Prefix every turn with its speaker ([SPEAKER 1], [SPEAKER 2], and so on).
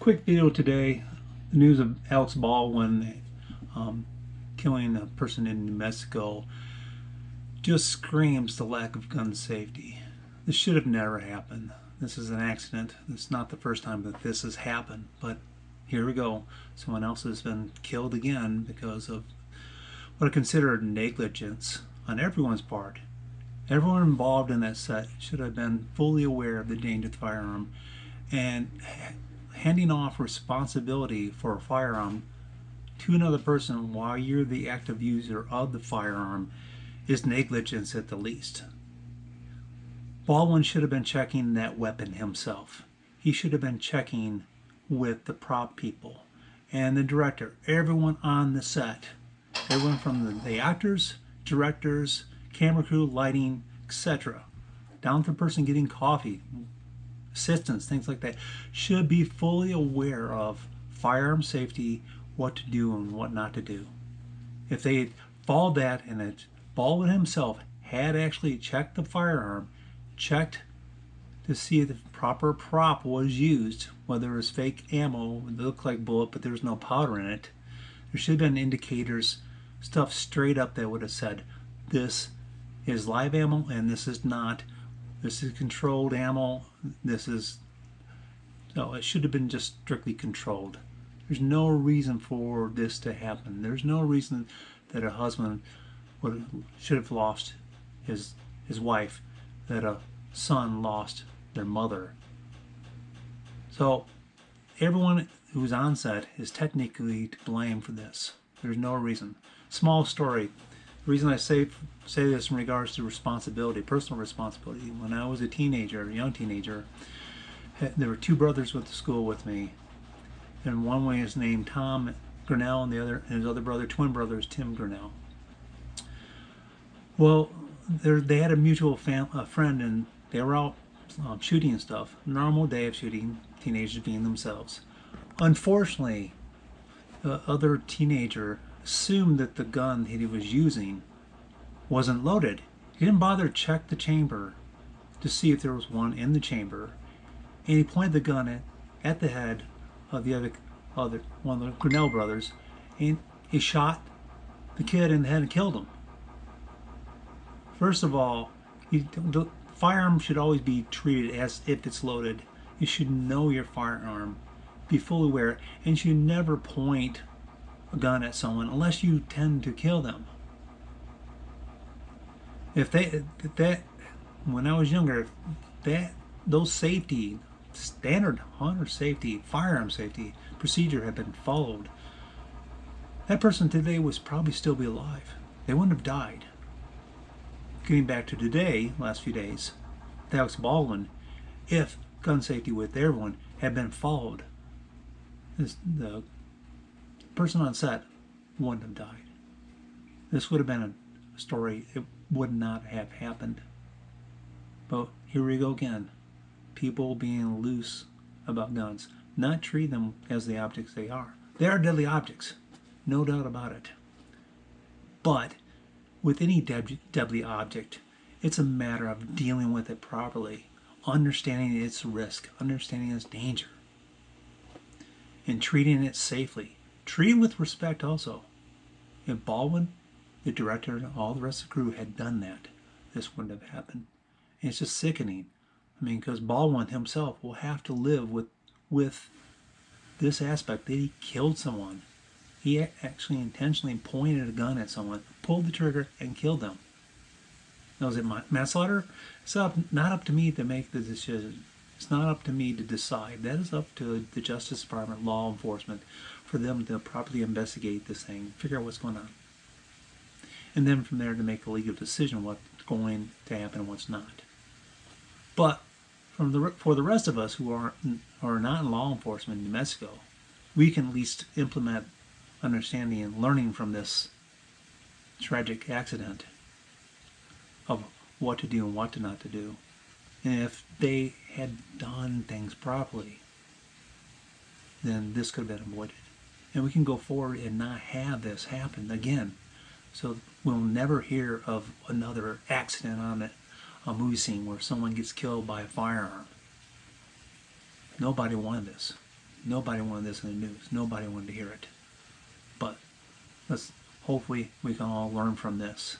[SPEAKER 1] Quick video today. The news of Alex Baldwin killing a person in New Mexico just screams the lack of gun safety. This should have never happened. This is an accident. It's not the first time that this has happened, but here we go. Someone else has been killed again because of what I consider negligence on everyone's part. Everyone involved in that set should have been fully aware of the danger of the firearm, and handing off responsibility for a firearm to another person while you're the active user of the firearm is negligence at the least. Baldwin should have been checking that weapon himself. He should have been checking with the prop people and the director, everyone on the set, everyone from the actors, directors, camera crew, lighting, etc., down to the person getting coffee, assistants, things like that, should be fully aware of firearm safety, what to do and what not to do. If they followed that and it, Baldwin himself had actually checked the firearm, checked to see if the proper prop was used, whether it was fake ammo, it looked like bullet, but there was no powder in it, there should have been indicators, stuff straight up that would have said, this is live ammo and this is not. This is controlled ammo. This is, no, it should have been just strictly controlled. There's no reason for this to happen. There's no reason that a husband should have lost his wife, that a son lost their mother. So everyone who's on set is technically to blame for this. There's no reason. Small story. The reason I say this in regards to responsibility, personal responsibility, when I was a teenager, a young teenager, there were two brothers with the school with me, and one was named Tom Grinnell, and his other brother, twin brother, is Tim Grinnell. Well, they had a mutual friend, and they were out shooting and stuff. Normal day of shooting, teenagers being themselves. Unfortunately, the other teenager assumed that the gun that he was using wasn't loaded. He didn't bother to check the chamber to see if there was one in the chamber, and he pointed the gun at the head of the other one of the Grinnell brothers, and he shot the kid in the head and killed him. First of all, the firearm should always be treated as if it's loaded. You should know your firearm, be fully aware, and you should never point a gun at someone unless you tend to kill them. If when I was younger, those safety standard hunter safety, firearm safety procedure had been followed, that person today was probably still be alive. They wouldn't have died. Getting back to today, last few days, Alex Baldwin, if gun safety with everyone had been followed, the person on set wouldn't have died. This would have been a story. It would not have happened. But here we go again. People being loose about guns, not treat them as the objects they are. They are deadly objects, no doubt about it. But with any deadly object, it's a matter of dealing with it properly, understanding its risk, understanding its danger, and treating it safely. Treat it with respect also. If Baldwin, the director, and all the rest of the crew had done that, this wouldn't have happened. And it's just sickening. I mean, because Baldwin himself will have to live with this aspect that he killed someone. He actually intentionally pointed a gun at someone, pulled the trigger, and killed them. Now, is it manslaughter? It's not up to me to make the decision. It's not up to me to decide. That is up to the Justice Department, law enforcement, for them to properly investigate this thing, figure out what's going on. And then from there to make a legal decision what's going to happen and what's not. But for the rest of us who are not in law enforcement in New Mexico, we can at least implement understanding and learning from this tragic accident of what to do and what to not to do. And if they had done things properly, then this could have been avoided. And we can go forward and not have this happen again. So we'll never hear of another accident on a movie scene where someone gets killed by a firearm. Nobody wanted this. Nobody wanted this in the news. Nobody wanted to hear it. But let's hopefully we can all learn from this.